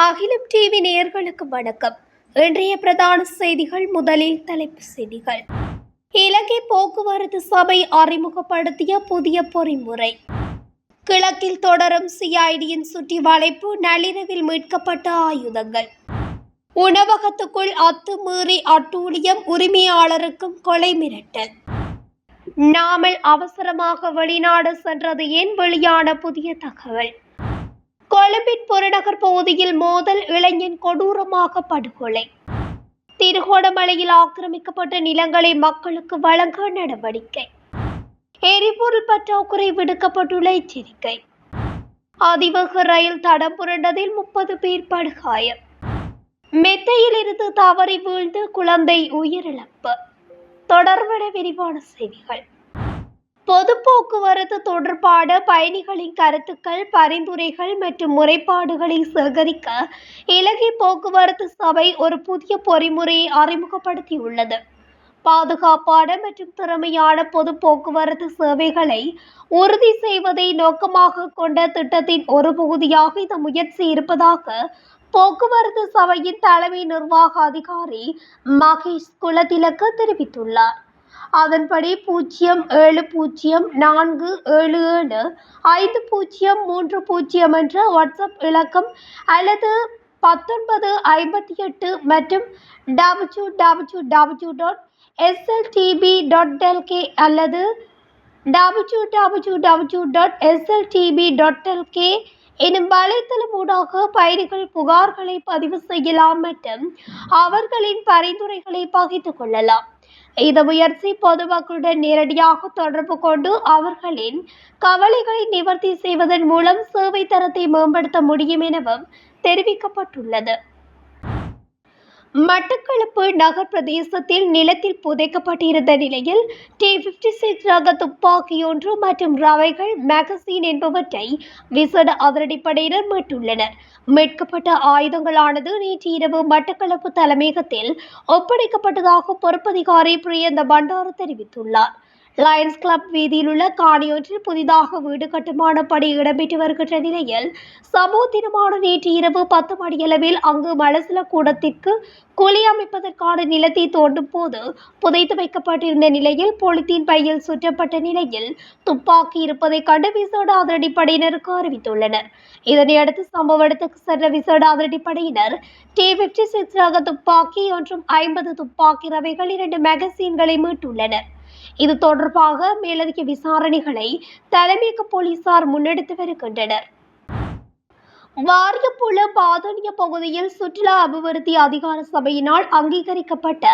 அகிலம் டிவி நேயர்களுக்கு வணக்கம். இன்றைய பிரதான செய்திகள். முதலில் தலைப்புச் செய்திகள். இலங்கை போக்குவரத்து சபை அறிமுகப்படுத்திய புதிய பொறிமுறை. கிழக்கில் தொடரும் சிஐடியின் சுற்றி வளைப்பு. நள்ளிரவில் மீட்கப்பட்ட ஆயுதங்கள். உணவகத்துக்குள் அத்துமீறி அட்டூழியம். உரிமையாளருக்கும் கொலை மிரட்டல். நாமல் அவசரமாக வெளிநாடு சென்றது ஏன்? வெளியான புதிய தகவல். கொழும்பின் புறநகர் பகுதியில் மோதல். இளைஞன் கொடூரமாக படுகொலை. திருகோணமலையில் ஆக்கிரமிக்கப்பட்ட நிலங்களை மக்களுக்கு வழங்க நடவடிக்கை. எரிபொருள் பற்றாக்குறை. விடுக்கப்பட்டுள்ள எச்சரிக்கை. அதிவேக ரயில் தடம் புரண்டதில் 30 பேர் படுகாயம். மெத்தையில் இருந்து தவறி வீழ்ந்து குழந்தை உயிரிழப்பு. தொடர்பட விரிவான செய்திகள். பொது போக்குவரத்து தொடர்பான பயணிகளின் கருத்துக்கள், பரிந்துரைகள் மற்றும் முறைப்பாடுகளை சேகரிக்க இலங்கை போக்குவரத்து சபை ஒரு புதிய பொறிமுறையை அறிமுகப்படுத்தியுள்ளது. பாதுகாப்பான மற்றும் திறமையான பொது போக்குவரத்து சேவைகளை உறுதி செய்வதை நோக்கமாக கொண்ட திட்டத்தின் ஒரு பகுதியாக இந்த முயற்சி இருப்பதாக போக்குவரத்து சபையின் தலைமை நிர்வாக அதிகாரி மகேஷ் குலதிலக்க தெரிவித்துள்ளார். அதன்படி 0774775030 என்ற வாட்ஸ்அப் இலக்கம் அல்லது 1958 மற்றும் www.sltb.lk அல்லது www.sltb.lk எனும் வலைத்தளம் ஊடாக பயணிகள் புகார்களை பதிவு செய்யலாம் மற்றும் அவர்களின் பரிந்துரைகளை பகிர்ந்து கொள்ளலாம். இந்த முயற்சி பொதுமக்களுடன் நேரடியாக தொடர்பு கொண்டு அவர்களின் கவலைகளை நிவர்த்தி செய்வதன் மூலம் சேவை தரத்தை மேம்படுத்த முடியும் எனவும் தெரிவிக்கப்பட்டுள்ளது. மட்டக்களப்பு நகர் பிரதேசத்தில் நிலத்தில் புதைக்கப்பட்டிருந்த நிலையில் T56 ரக துப்பாக்கி ஒன்று மற்றும் ரவைகள், மேகசின் என்பவற்றை விசேட அதிரடிப்படையினர் மீட்டுள்ளனர். மீட்கப்பட்ட ஆயுதங்களானது நேற்று இரவு மட்டக்களப்பு தலைமையகத்தில் ஒப்படைக்கப்பட்டதாக பொறுப்பதிகாரி பிரியந்த பண்டார தெரிவித்துள்ளார். லயன்ஸ் கிளப் வீதியில் உள்ள காணியொன்றில் புதிதாக வீடு கட்டுமான பணி இடம்பெற்று வருகின்ற நிலையில் சமூக தினமான நேற்று இரவு 10 மணியளவில் அங்கு மலசல கூடத்திற்கு குழி அமைப்பதற்கான நிலத்தை தோண்டும் போது புதைத்து வைக்கப்பட்டிருந்த நிலையில் பொலித்தீன் பையில் சுற்றப்பட்ட நிலையில் துப்பாக்கி இருப்பதை கண்டு விசேட அதிரடிப்படையினருக்கு அறிவித்துள்ளனர். இதனையடுத்து சம்பவ இடத்துக்கு சென்ற விசேட அதிரடிப்படையினர் T56 ரக துப்பாக்கி மற்றும் 50 துப்பாக்கி ரவைகள், 2 மேகசீன்களை மீட்டுள்ளனர். இது தொடர்பாக மேலதிக விசாரணைகளை தலைமையக போலீசார் முன்னெடுத்து வருகின்றனர். வாரியப்புல பாதனிய பகுதியில் சுற்றுலா அபிவிருத்தி அதிகார சபையினால் அங்கீகரிக்கப்பட்ட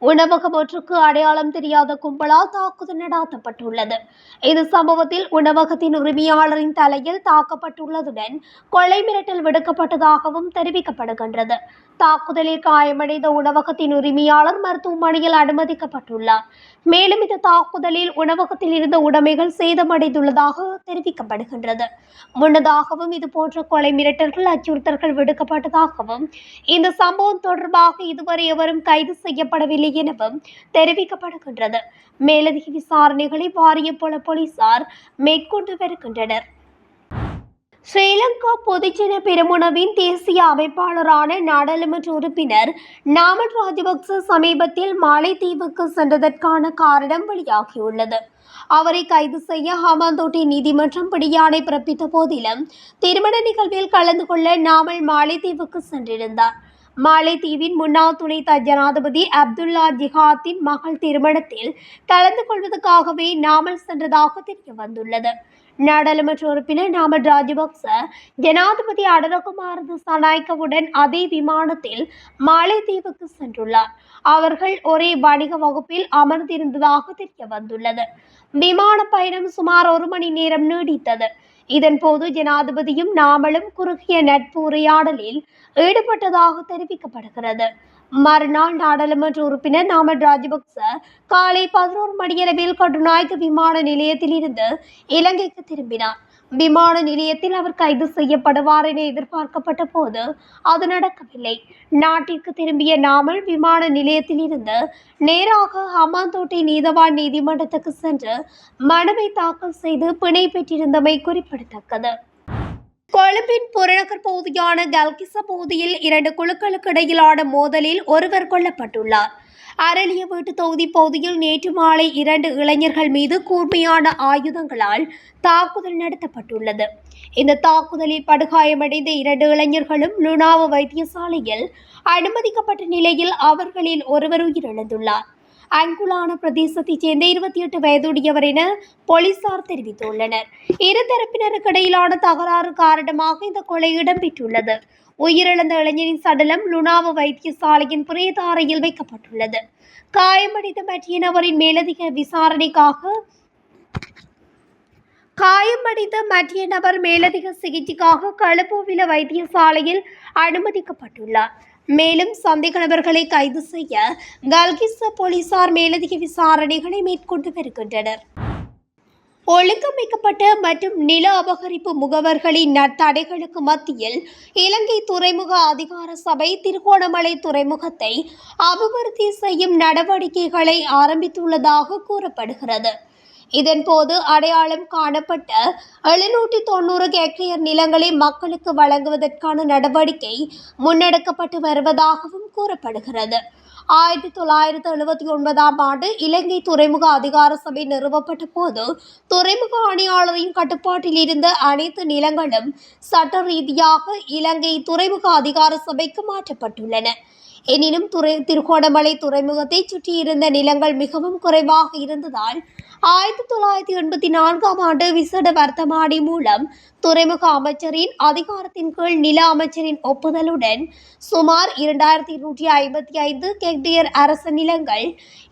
உணவகம் ஒன்றுக்கு அடையாளம் தெரியாத கும்பலால் தாக்குதல் நடாத்தப்பட்டுள்ளது. இந்த சம்பவத்தில் உணவகத்தின் உரிமையாளரின் தலையில் தாக்கப்பட்டுள்ளதுடன் கொலை மிரட்டல் விடுக்கப்பட்டதாகவும் தெரிவிக்கப்படுகின்றது. தாக்குதலில் காயமடைந்த உணவகத்தின் உரிமையாளர் மருத்துவமனையில் அனுமதிக்கப்பட்டுள்ளார். மேலும் இந்த தாக்குதலில் உணவகத்தில் இருந்த உடைமைகள் சேதமடைந்துள்ளதாக தெரிவிக்கப்படுகின்றது. முன்னதாகவும் இதுபோன்ற கொலை மிரட்டல்கள், அச்சுறுத்தல்கள் விடுக்கப்பட்டதாகவும் இந்த சம்பவம் தொடர்பாக இதுவரை எவரும் கைது செய்யப்படவில்லை எனவும் தெரிவிக்கப்படுகின்றது. மேலதிக விசாரணைகளை வாரியப்போல போலீசார் மேற்கொண்டு வருகின்றனர். ஸ்ரீலங்கா பொதுஜன பெரமுனவின் தேசிய அமைப்பாளரான நாடாளுமன்ற உறுப்பினர் நாமல் ராஜபக்ச சமீபத்தில் மாலைத்தீவுக்கு சென்றதற்கான காரணம் வெளியாகியுள்ளது. அவரை கைது செய்ய ஹம்பாந்தோட்டை நீதிமன்றம் பிடியாணை பிறப்பித்த போதிலும் திருமண நிகழ்வில் கலந்து கொள்ள நாமல் மாலைத்தீவுக்கு சென்றிருந்தார். மாலைத்தீவின் முன்னாள் துணை ஜனாதிபதி அப்துல்லா ஜிஹாத்தின் மகள் திருமணத்தில் கலந்து கொள்வதற்காகவே நாமல் சென்றதாக தெரிய வந்துள்ளது. நாடாளுமன்ற உறுப்பினர் நாமல் ராஜபக்ச ஜனாதிபதி அடரகுமார திசாநாயக்கவுடன் அதே விமானத்தில் மாலைத்தீவுக்கு சென்றுள்ளார். அவர்கள் ஒரே வணிக வகுப்பில் அமர்ந்திருந்ததாக தெரிய வந்துள்ளது. விமான பயணம் சுமார் 1 மணி நேரம் நீடித்தது. இதன்போது ஜனாதிபதியும் நாமலும் குறுகிய நட்பு உரையாடலில் ஈடுபட்டதாக தெரிவிக்கப்படுகிறது. மறுநாள் நாடாளுமன்ற உறுப்பினர் நாமல் ராஜபக்ச காலை 11 மணியளவில் கட்டுநாயக்க விமான நிலையத்தில் இருந்து இலங்கைக்கு திரும்பினார். விமான நிலையத்தில் அவர் கைது செய்யப்படுவார் என எதிர்பார்க்கப்பட்ட போது அது நடக்கவில்லை. நாட்டிற்கு திரும்பிய நாமல் விமான நிலையத்தில் இருந்து நேராக ஹம்பாந்தோட்டை நீதவான் நீதிமன்றத்துக்கு சென்று மனுவை தாக்கல் செய்து பிணை பெற்றிருந்தமை குறிப்பிடத்தக்கது. கொழும்பின் புறநகர் பகுதியான கல்கிச பகுதியில் இரண்டு குழுக்களுக்கு இடையிலான மோதலில் ஒருவர் கொல்லப்பட்டுள்ளார். அரளிய வீட்டு தொகுதி பகுதியில் நேற்று மாலை இரண்டு இளைஞர்கள் மீது கூர்மையான ஆயுதங்களால் தாக்குதல் நடத்தப்பட்டுள்ளது. இந்த தாக்குதலில் படுகாயமடைந்த இரண்டு இளைஞர்களும் லுனாவ வைத்தியசாலையில் அனுமதிக்கப்பட்ட நிலையில் அவர்களில் ஒருவர் உயிரிழந்துள்ளார். அங்குலான பிரதேசத்தைச் சேர்ந்த 28 வயதுடையவர் என போலீசார் தெரிவித்துள்ளனர். இரு தரப்பினருக்கு இடையிலான தகராறு காரணமாக இந்த கொலை இடம்பெற்றுள்ளது. உயிரிழந்த இளைஞரின் சடலம் லுனாவ வைத்தியசாலையின் பிரேத அறையில் வைக்கப்பட்டுள்ளது. காயமடைந்த மற்ற நபரின் மேலதிக சிகிச்சைக்காக களப்போவில வைத்தியசாலையில் அனுமதிக்கப்பட்டுள்ளார். மேலும் சந்தேக நபர்களை கைது செய்ய கல்கிஸ்ஸ போலீசார் மேலதிக விசாரணைகளை மேற்கொண்டு வருகின்றனர். ஒழுங்கமைக்கப்பட்ட மற்றும் நில அபகரிப்பு முகவர்களின் தடைகளுக்கு மத்தியில் இலங்கை துறைமுக அதிகார சபை திருகோணமலை துறைமுகத்தை அபிவிருத்தி செய்யும் நடவடிக்கைகளை ஆரம்பித்துள்ளதாக கூறப்படுகிறது. இதன்போது அடையாளம் காணப்பட்ட 790 ஹெக்டேர் நிலங்களை மக்களுக்கு வழங்குவதற்கான நடவடிக்கை முன்னெடுக்கப்பட்டு வருவதாகவும் கூறப்படுகிறது. 1979ஆம் ஆண்டு இலங்கை துறைமுக அதிகார சபை நிறுவப்பட்ட போது துறைமுக ஆணையாளரின் கட்டுப்பாட்டில் இருந்த அனைத்து நிலங்களும் சட்ட ரீதியாக இலங்கை துறைமுக அதிகார சபைக்கு மாற்றப்பட்டுள்ளன. எனினும் திருகோணமலை துறைமுகத்தை சுற்றியிருந்த நிலங்கள் மிகவும் குறைவாக இருந்ததால் 1984ஆம் ஆண்டு விசேட வர்த்தமானி மூலம் துறைமுக அமைச்சரின் அதிகாரத்தின் கீழ் நில அமைச்சரின் ஒப்புதலுடன் சுமார் 2255 ஹெக்டேர் அரச நிலங்கள்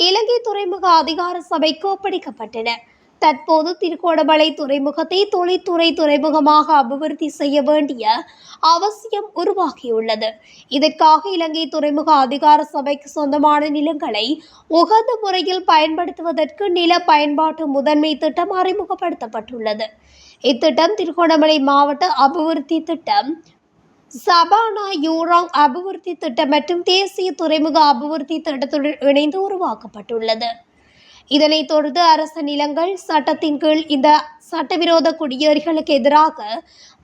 இலங்கை துறைமுக அதிகார சபைக்கு ஒப்படைக்கப்பட்டன. தற்போது திருகோணமலை துறைமுகத்தை தொழில்துறை துறைமுகமாக அபிவிருத்தி செய்ய வேண்டிய அவசியம் உருவாகியுள்ளது. இதற்காக இலங்கை துறைமுக அதிகார சபைக்கு சொந்தமான நிலங்களை உகந்த முறையில் பயன்படுத்துவதற்கு நில பயன்பாட்டு முதன்மை திட்டம் அறிமுகப்படுத்தப்பட்டுள்ளது. இத்திட்டம் திருகோணமலை மாவட்ட அபிவிருத்தி திட்டம், சபானா யூராங் அபிவிருத்தி திட்டம் மற்றும் தேசிய துறைமுக அபிவிருத்தி திட்டத்துடன் இணைந்து உருவாக்கப்பட்டுள்ளது. இதனைத் தொடர்ந்து அரச நிலங்கள் சட்டத்தின் கீழ் இந்த சட்டவிரோத குடியேறிகளுக்கு எதிராக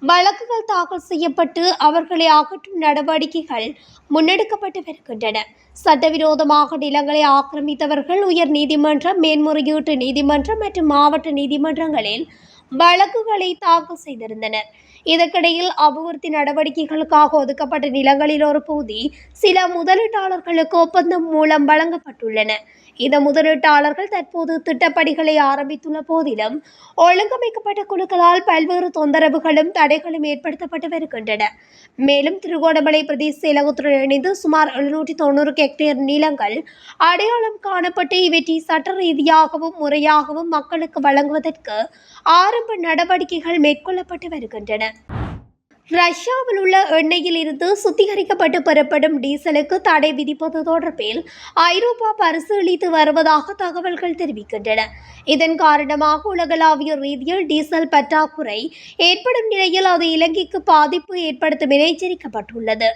வழக்குகள் தாக்கல் செய்யப்பட்டு அவர்களை அகற்றும் நடவடிக்கைகள் முன்னெடுக்கப்பட்டு வருகின்றன. சட்டவிரோதமாக நிலங்களை ஆக்கிரமித்தவர்கள் உயர் நீதிமன்றம், மேன்முறையீட்டு நீதிமன்றம் மற்றும் மாவட்ட நீதிமன்றங்களில் வழக்குகளை தாக்கல் செய்திருந்தனர். இதற்கிடையில் அபிவிருத்தி நடவடிக்கைகளுக்காக ஒதுக்கப்பட்ட நிலங்களில் ஒரு பகுதி சில முதலீட்டாளர்களுக்கு ஒப்பந்தம் மூலம் வழங்கப்பட்டுள்ளன. இந்த முதலீட்டாளர்கள் தற்போது திட்டப்பணிகளை ஆரம்பித்துள்ள போதிலும் ஒழுங்கமைக்கப்பட்ட குழுக்களால் பல்வேறு தொந்தரவுகளும் தடைகளும் ஏற்படுத்தப்பட்டு வருகின்றன. மேலும் திருகோணமலை பிரதேச செயலகத்துடன் இணைந்து சுமார் 790 ஹெக்டேர் நிலங்கள் அடையாளம் காணப்பட்டு இவற்றை சட்ட ரீதியாகவும் முறையாகவும் மக்களுக்கு வழங்குவதற்கு ஆரம்ப நடவடிக்கைகள் மேற்கொள்ளப்பட்டு வருகின்றன. ரஷ்யாவில் உள்ள எண்ணெயில் இருந்து சுத்திகரிக்கப்பட்டு பெறப்படும் டீசலுக்கு தடை விதிப்பது தொடர்பில் ஐரோப்பா பரிசீலித்து வருவதாக தகவல்கள் தெரிவிக்கின்றன. இதன் காரணமாக உலகளாவிய ரீதியில் டீசல் பற்றாக்குறை ஏற்படும் நிலையில் அது இலங்கைக்கு பாதிப்பு ஏற்படுத்தும் என எச்சரிக்கப்பட்டுள்ளது.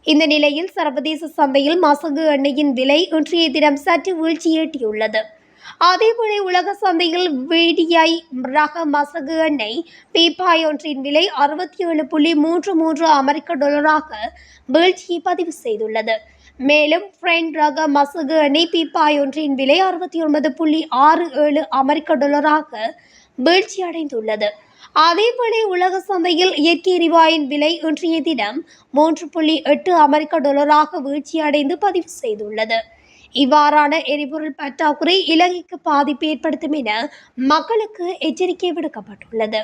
இந்த நிலையில் சர்வதேச சந்தையில் மசகு எண்ணெயின் விலை இன்றைய தினம் சற்று வீழ்ச்சியேற்றியுள்ளது. அதேபோல உலக சந்தையில் VDI ரக மசகு எண்ணெய் பீப்பாய் ஒன்றின் விலை 67.33 அமெரிக்க டாலராக வீழ்ச்சியை பதிவு செய்துள்ளது. மேலும் பிரெண்ட் ரக மசகு எண்ணெய் பீப்பாய் ஒன்றின் விலை 69.67 அமெரிக்க டாலராக வீழ்ச்சி அடைந்துள்ளது. அதேபோல உலக சந்தையில் இயற்கை எரிவாயின் விலை இன்றைய தினம் 3.8 அமெரிக்க டாலராக வீழ்ச்சி அடைந்து பதிவு செய்துள்ளது. இவ்வாறான எரிபொருள் பற்றாக்குறை இலங்கைக்கு பாதிப்பு ஏற்படுத்தும் என மக்களுக்கு எச்சரிக்கை விடுக்கப்பட்டுள்ளது.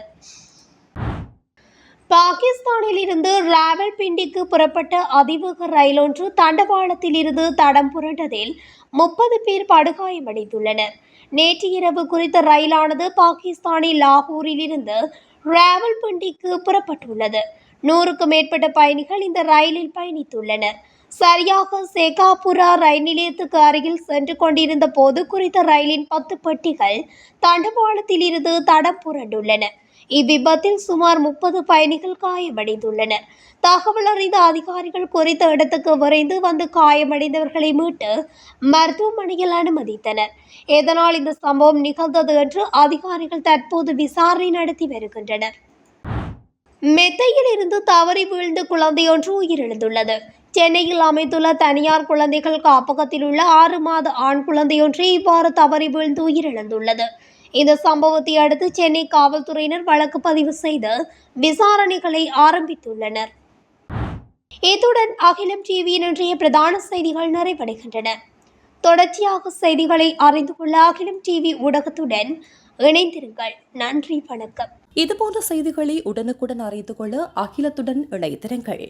பாகிஸ்தானில் இருந்து ராவல்பிண்டிக்கு புறப்பட்ட அதிவேக ரயில் ஒன்று தண்டவாளத்தில் இருந்து தடம் புரண்டதில் 30 பேர் படுகாயமடைந்துள்ளனர். நேற்று இரவு குறித்த ரயிலானது பாகிஸ்தானின் லாகூரில் இருந்து ராவல்பிண்டிக்கு புறப்பட்டுள்ளது. 100க்கும் மேற்பட்ட பயணிகள் இந்த ரயிலில் பயணித்துள்ளனர். சரியாக சேகாபுரா ரயில் நிலையத்துக்கு அருகில் சென்று கொண்டிருந்த போது குறித்த ரயிலின் 10 பெட்டிகள் தண்டவாளத்தில் இருந்து தடம் புரண்டுள்ளன. இவ்விபத்தில் சுமார் 30 பயணிகள் காயமடைந்துள்ளனர். தகவல் அறிந்த அதிகாரிகள் குறித்த இடத்துக்கு விரைந்து வந்து காயமடைந்தவர்களை மீட்டு மருத்துவமனையில் அனுமதித்தனர். இதனால் இந்த சம்பவம் நிகழ்ந்தது என்று அதிகாரிகள் தற்போது விசாரணை நடத்தி வருகின்றனர். மெத்தையில் இருந்து தவறி வீழ்ந்து குழந்தையொன்று உயிரிழந்துள்ளது. சென்னையில் அமைந்துள்ள தனியார் குழந்தைகள் காப்பகத்தில் உள்ள 6 மாத ஆண் குழந்தையொன்று இவ்வாறு தவறி வீழ்ந்து உயிரிழந்துள்ளது. இந்த சம்பவத்தை அடுத்து சென்னை காவல்துறையினர் வழக்கு பதிவு செய்து விசாரணைகளை ஆரம்பித்துள்ளனர். இத்துடன் அகிலம் டிவியின் இன்றைய பிரதான செய்திகள் நிறைவடைகின்றன. தொடர்ச்சியாக செய்திகளை அறிந்து கொள்ள அகிலம் டிவி ஊடகத்துடன் இணைந்திருங்கள். நன்றி, வணக்கம். இதுபோன்ற செய்திகளை உடனுக்குடன் அறிந்து கொள்ள அகிலத்துடன் இணைந்திருங்கள்.